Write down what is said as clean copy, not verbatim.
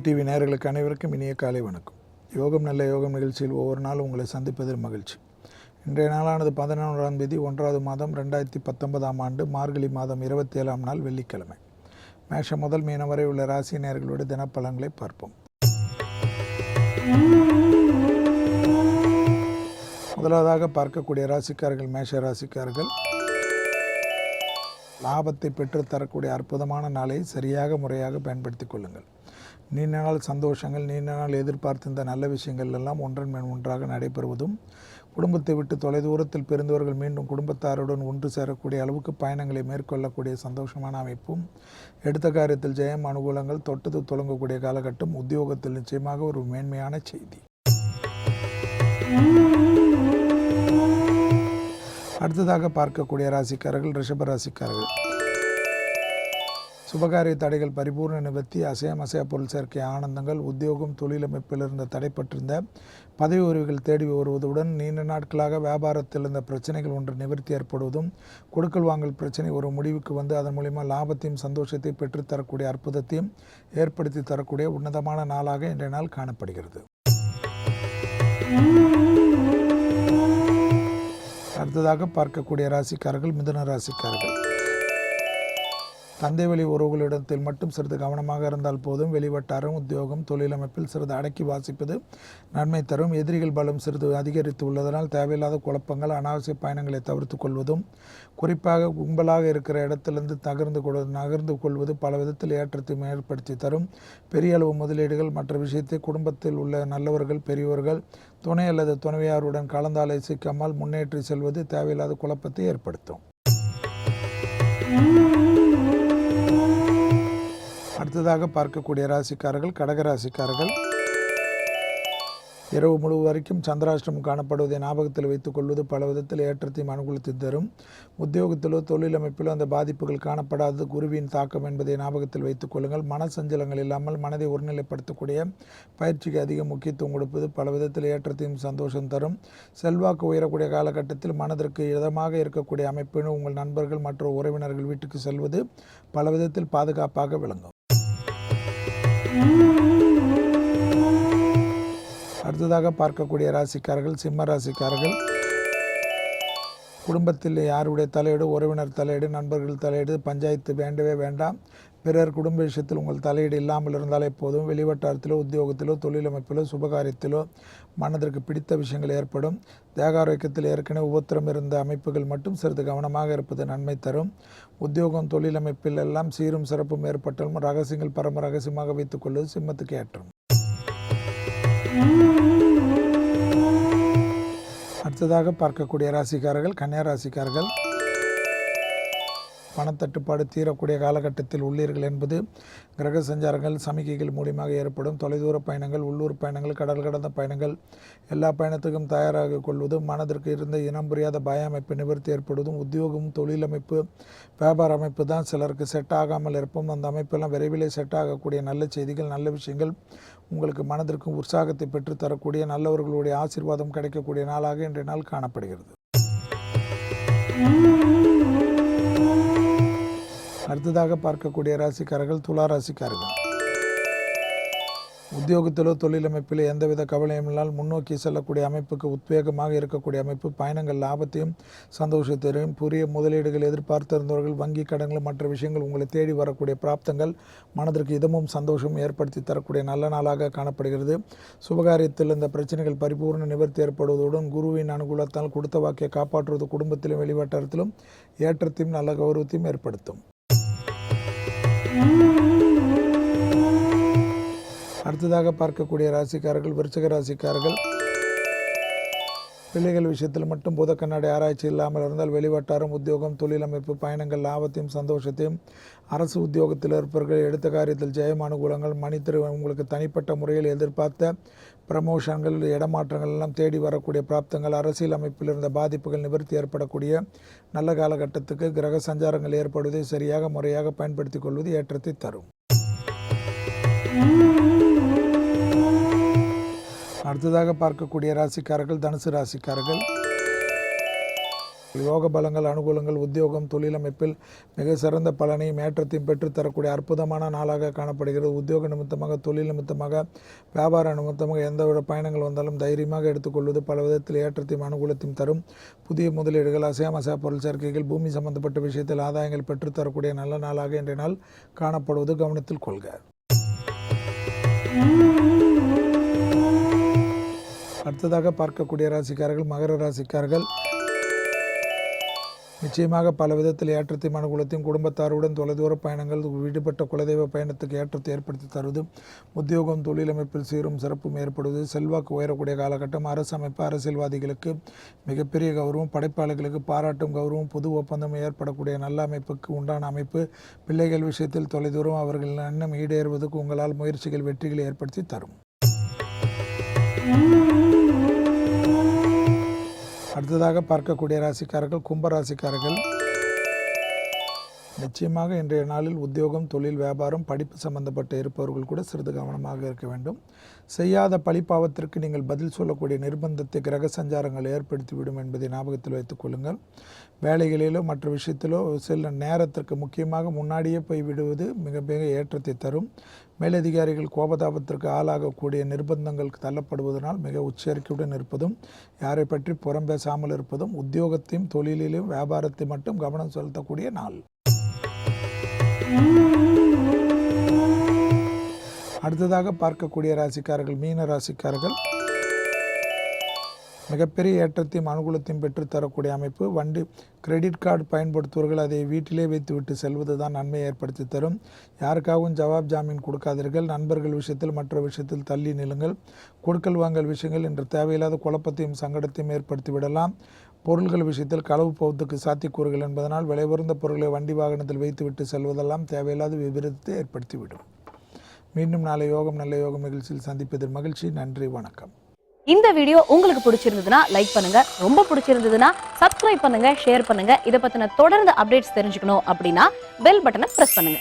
TV நேயர்களுக்கு அனைவருக்கும் இனிய காலை வணக்கம். யோகம் நல்ல யோகம் நிகழ்ச்சியில் ஒவ்வொரு நாளும் உங்களை சந்திப்பதில் மகிழ்ச்சி. இன்றைய நாளானது 11ஆம் தேதி 1வது மாதம் 2019ஆம் ஆண்டு மார்கழி மாதம் 27ஆம் நாள் வெள்ளிக்கிழமை. மேஷம் முதல் மீனம் வரை உள்ள ராசி நேயர்களுடைய தினப்பலன்களை பார்ப்போம். முதலாவதாக பார்க்கக்கூடிய ராசிக்காரர்கள் மேஷ ராசிக்காரர்கள். லாபத்தை பெற்று தரக்கூடிய அற்புதமான நாளை சரியாக முறையாக பயன்படுத்திக் கொள்ளுங்கள். நீண்ட நாள் சந்தோஷங்கள், நீண்ட நாள் எதிர்பார்த்த இந்த நல்ல விஷயங்கள் எல்லாம் ஒன்றன் மேல் ஒன்றாக நடைபெறுவதும், குடும்பத்தை விட்டு தொலைதூரத்தில் பிரிந்தவர்கள் மீண்டும் குடும்பத்தாருடன் ஒன்று சேரக்கூடிய அளவுக்கு பயணங்களை மேற்கொள்ளக்கூடிய சந்தோஷமான அமைப்பும், எடுத்த காரியத்தில் ஜெயம், அனுகூலங்கள், தொட்டது தொடங்கக்கூடிய காலகட்டம், உத்தியோகத்தில் நிச்சயமாக ஒரு மேன்மையான செய்தி. அடுத்ததாக பார்க்கக்கூடிய ராசிக்காரர்கள் ரிஷப ராசிக்காரர்கள். சுபகாரிய தடைகள் பரிபூர்ண நிவர்த்தி, அசையா பொருள் சேர்க்கை ஆனந்தங்கள், உத்தியோகம் தொழிலமைப்பில் இருந்த தடைப்பட்டிருந்த பதவி உறவுகள் தேடி வருவதுடன், நீண்ட நாட்களாக வியாபாரத்தில் இருந்த பிரச்சனைகள் ஒன்று நிவர்த்தி ஏற்படுவதும், கொடுக்கல் வாங்கல் பிரச்சனை ஒரு முடிவுக்கு வந்து அதன் மூலிமா லாபத்தையும் சந்தோஷத்தை பெற்றுத்தரக்கூடிய அற்புதத்தையும் ஏற்படுத்தி தரக்கூடிய உன்னதமான நாளாக இன்றைய நாள் காணப்படுகிறது. அடுத்ததாக பார்க்கக்கூடிய ராசிக்காரர்கள் மிதுன ராசிக்காரர்கள். தந்தை வழி உறவுகளிடத்தில் மட்டும் சிறிது கவனமாக இருந்தால் போதும். வெளிவட்டாரம், உத்தியோகம், தொழிலமைப்பில் சிறிது அடக்கி வாசிப்பது நன்மை தரும். எதிரிகள் பலம் சிறிது அதிகரித்து உள்ளதனால் தேவையில்லாத குழப்பங்கள், அனாவசிய பயணங்களை தவிர்த்து கொள்வதும், குறிப்பாக கும்பலாக இருக்கிற இடத்திலிருந்து நகர்ந்து கொள்வது பல விதத்தில் ஏற்றத்தை ஏற்படுத்தி தரும். பெரிய அளவு முதலீடுகள், மற்ற விஷயத்தை குடும்பத்தில் உள்ள நல்லவர்கள், பெரியவர்கள், துணை அல்லது துணைவியாருடன் கலந்தாலோசிக்காமல் முன்னேற்றி செல்வது தேவையில்லாத குழப்பத்தை ஏற்படுத்தும். அடுத்ததாக பார்க்கக்கூடிய ராசிக்காரர்கள் கடகராசிக்காரர்கள். இரவு முழு வரைக்கும் சந்திராஷ்டிரமம் காணப்படுவதை ஞாபகத்தில் வைத்துக் கொள்வது பல விதத்தில் ஏற்றத்தையும் அனுகூலத்தை தரும். உத்தியோகத்திலோ தொழிலமைப்பிலோ அந்த பாதிப்புகள் காணப்படாதது குருவின் தாக்கம் என்பதை ஞாபகத்தில் வைத்துக் கொள்ளுங்கள். மனசஞ்சலங்கள் இல்லாமல் மனதை ஒருநிலைப்படுத்தக்கூடிய பயிற்சிக்கு அதிக முக்கியத்துவம் கொடுப்பது பல விதத்தில் ஏற்றத்தையும் சந்தோஷம் தரும். செல்வாக்கு உயரக்கூடிய காலகட்டத்தில் மனதிற்கு இதமாக இருக்கக்கூடிய அமைப்பின் உங்கள் நண்பர்கள் மற்றும் உறவினர்கள் வீட்டுக்கு செல்வது பல விதத்தில் பாதுகாப்பாக விளங்கும். அடுத்ததாக பார்க்கக்கூடிய ராசிக்காரர்கள் சிம்ம ராசிக்காரர்கள். குடும்பத்தில் யாருடைய தலையீடு, உறவினர் தலையீடு, நண்பர்கள் தலையீடு, பஞ்சாயத்து வேண்டவே வேண்டாம். பிறர் குடும்ப விஷயத்தில் உங்கள் தலையீடு இல்லாமல் இருந்தாலே போதும். வெளிவட்டாரத்திலோ, உத்தியோகத்திலோ, தொழிலமைப்பிலோ, சுபகாரியத்திலோ மனதிற்கு பிடித்த விஷயங்கள் ஏற்படும். தேகாரோக்கியத்தில் ஏற்கனவே உபத்திரம் இருந்த அமைப்புகள் மட்டும் சிறிது கவனமாக இருப்பது நன்மை தரும். உத்தியோகம் தொழிலமைப்பில் எல்லாம் சீரும் சிறப்பும் ஏற்பட்டாலும் ரகசியங்கள் பரம ரகசியமாக வைத்துக் கொள்வது சிம்மத்துக்கு ஏற்றம். அடுத்ததாக பார்க்கக்கூடிய ராசிக்காரர்கள் கன்னியா ராசிக்காரர்கள். பணத்தட்டுப்பாடு தீரக்கூடிய காலகட்டத்தில் உள்ளீர்கள் என்பது கிரக சஞ்சாரங்கள், சமிக்கைகள் மூலியமாக ஏற்படும். தொலைதூர பயணங்கள், உள்ளூர் பயணங்கள், கடல் கடந்த பயணங்கள், எல்லா பயணத்துக்கும் தயாராக கொள்வதும், மனதிற்கு இருந்த இனம் புரியாத பய அமைப்பு நிவர்த்தி ஏற்படுவதும், உத்தியோகம் தொழிலமைப்பு வியாபார அமைப்பு தான் சிலருக்கு செட் ஆகாமல் இருப்போம். அந்த அமைப்பெல்லாம் விரைவிலே செட் ஆகக்கூடிய நல்ல செய்திகள், நல்ல விஷயங்கள் உங்களுக்கு மனதிற்கும் உற்சாகத்தை பெற்று தரக்கூடிய நல்லவர்களுடைய ஆசீர்வாதம் கிடைக்கக்கூடிய நாளாக இன்றைய நாள் காணப்படுகிறது. அடுத்ததாக பார்க்கக்கூடிய ராசிக்காரர்கள் துலா ராசிக்காரர்கள். உத்தியோகத்திலோ தொழிலமைப்பிலோ எந்தவித கவலையும் இல்லாமல் முன்னோக்கி செல்லக்கூடிய அமைப்புக்கு உத்வேகமாக இருக்கக்கூடிய அமைப்பு. பயணங்கள் லாபத்தையும் சந்தோஷத்தையும், புதிய முதலீடுகள் எதிர்பார்த்திருந்தவர்கள், வங்கி கடன்கள், மற்ற விஷயங்கள் உங்களை தேடி வரக்கூடிய பிராப்தங்கள் மனதிற்கு இதமும் சந்தோஷமும் ஏற்படுத்தி தரக்கூடிய நல்ல நாளாக காணப்படுகிறது. சுபகாரியத்தில் இந்த பிரச்சனைகள் பரிபூர்ண நிவர்த்தி ஏற்படுவதுடன் குருவின் அனுகூலத்தால் கொடுத்த வாக்கை காப்பாற்றுவது குடும்பத்திலும் வெளிவட்டாரத்திலும் ஏற்றத்தையும் நல்ல கௌரவத்தையும் ஏற்படுத்தும். அடுத்ததாக பார்க்கக்கூடிய ராசிக்காரர்கள் விருச்சிக ராசிக்காரர்கள். பிள்ளைகள் விஷயத்தில் மட்டும் பூத கண்ணாடி ஆராய்ச்சி இல்லாமல் இருந்தால் வெளிவட்டாரம், உத்தியோகம், தொழிலமைப்பு, பயணங்கள் லாபத்தையும் சந்தோஷத்தையும், அரசு உத்தியோகத்தில் இருப்பவர்கள் எடுத்த காரியத்தில் ஜெயம், அனுகூலங்கள், மணித்திரு உங்களுக்கு தனிப்பட்ட முறையில் எதிர்பார்த்த ப்ரமோஷன்கள், இடமாற்றங்கள் எல்லாம் தேடி வரக்கூடிய பிராப்தங்கள், அரசியல் அமைப்பில் இருந்த பாதிப்புகள் நிவர்த்தி ஏற்படக்கூடிய நல்ல காலகட்டத்துக்கு கிரக சஞ்சாரங்கள் ஏற்படுவதை சரியாக முறையாக பயன்படுத்திக் கொள்வது ஏற்றத்தை தரும். அடுத்ததாக பார்க்கக்கூடிய ராசிக்காரர்கள் தனுசு ராசிக்காரர்கள். யோக பலங்கள், அனுகூலங்கள், உத்தியோகம், தொழிலமைப்பில் மிக சிறந்த பலனையும் ஏற்றத்தையும் பெற்றுத்தரக்கூடிய அற்புதமான நாளாக காணப்படுகிறது. உத்தியோக நிமித்தமாக, தொழில் நிமித்தமாக, வியாபார நிமித்தமாக எந்தவித பயணங்கள் வந்தாலும் தைரியமாக எடுத்துக்கொள்வது பல விதத்தில் ஏற்றத்தையும் அனுகூலத்தையும் தரும். புதிய முதலீடுகள், அசையா பொருள் சேர்க்கைகள், பூமி சம்பந்தப்பட்ட விஷயத்தில் ஆதாயங்கள் பெற்றுத்தரக்கூடிய நல்ல நாளாக இன்றைய நாள் காணப்படுவது கவனத்தில் கொள்க. அடுத்ததாக பார்க்கக்கூடிய ராசிக்காரர்கள் மகர ராசிக்காரர்கள். நிச்சயமாக பல விதத்தில் ஏற்றத்தையும் அனுகூலத்தையும், குடும்பத்தாருடன் தொலைதூர பயணங்கள், விடுபட்ட குலதெய்வ பயணத்துக்கு ஏற்றத்தை ஏற்படுத்தி தருவது, உத்தியோகம், தொழிலமைப்பில் சீரும் சிறப்பும் ஏற்படுவது, செல்வாக்கு உயரக்கூடிய காலகட்டம், அரசு அமைப்பு, அரசியல்வாதிகளுக்கு மிகப்பெரிய கௌரவம், படைப்பாளர்களுக்கு பாராட்டும் கௌரவம், புது ஒப்பந்தம் ஏற்படக்கூடிய நல்ல அமைப்புக்கு உண்டான அமைப்பு, பிள்ளைகள் விஷயத்தில் தொலைதூரம் அவர்கள் எண்ணம் ஈடேறுவதற்கு உங்களால் முயற்சிகள் வெற்றிகளை ஏற்படுத்தி தரும். அடுத்ததாக பார்க்கக்கூடிய ராசிக்காரர்கள் கும்பராசிக்காரர்கள். நிச்சயமாக இன்றைய நாளில் உத்தியோகம், தொழில், வியாபாரம், படிப்பு சம்பந்தப்பட்ட இருப்பவர்கள் கூட சிறிது கவனமாக இருக்க வேண்டும். செய்யாத பழிப்பாவத்திற்கு நீங்கள் பதில் சொல்லக்கூடிய நிர்பந்தத்தை கிரக சஞ்சாரங்கள் ஏற்படுத்திவிடும் என்பதை ஞாபகத்தில் வைத்துக் கொள்ளுங்கள். வேலைகளிலோ மற்ற விஷயத்திலோ சில நேரத்திற்கு முக்கியமாக முன்னாடியே போய் விடுவது மிக மிக ஏற்றத்தை தரும். மேலதிகாரிகள் கோபதாபத்திற்கு ஆளாகக்கூடிய நிர்பந்தங்களுக்கு தள்ளப்படுவதனால் மிக உச்சரிக்கையுடன் இருப்பதும், யாரை பற்றி புறம் பேசாமல் இருப்பதும், உத்தியோகத்தையும் தொழிலிலும் வியாபாரத்தை மட்டும் கவனம் செலுத்தக்கூடிய நாள். அடுத்ததாக பார்க்கக்கூடிய ராசிக்காரர்கள் மீன ராசிக்காரர்கள். மிகப்பெரிய ஏற்றத்தையும் அனுகூலத்தையும் பெற்றுத்தரக்கூடிய அமைப்பு. வண்டி, கிரெடிட் கார்டு பயன்படுத்துவர்கள் அதை வீட்டிலே வைத்துவிட்டு செல்வது தான் நன்மையை ஏற்படுத்தி தரும். யாருக்காகவும் ஜவாப் ஜாமீன் கொடுக்காதீர்கள். நண்பர்கள் விஷயத்தில் மற்ற விஷயத்தில் தள்ளி நிலுங்கள். கொடுக்கல் வாங்கல் விஷயங்கள் இன்று தேவையில்லாத குழப்பத்தையும் சங்கடத்தையும் ஏற்படுத்தி விடலாம். பொருள்கள் விஷயத்தில் களவு போவதற்கு சாத்தியக்கூறுகள் என்பதனால் விலை உயர்ந்த பொருட்களை வண்டி வாகனத்தில் வைத்துவிட்டு செல்வதெல்லாம் தேவையில்லாத விபரீதத்தை ஏற்படுத்திவிடும். மீண்டும் நாளை யோகம் நல்ல யோகம் நிகழ்ச்சியில் சந்திப்பதில் மகிழ்ச்சி. நன்றி, வணக்கம். இந்த வீடியோ உங்களுக்கு பிடிச்சிருந்ததுன்னா லைக் பண்ணுங்க, ரொம்ப பிடிச்சிருந்ததுன்னா சப்ஸ்கிரைப் பண்ணுங்க, ஷேர் பண்ணுங்க. இதை பத்தின தொடர்ந்து அப்டேட்ஸ் தெரிஞ்சுக்கணும் அப்படின்னா பெல் பட்டனை பிரஸ் பண்ணுங்க.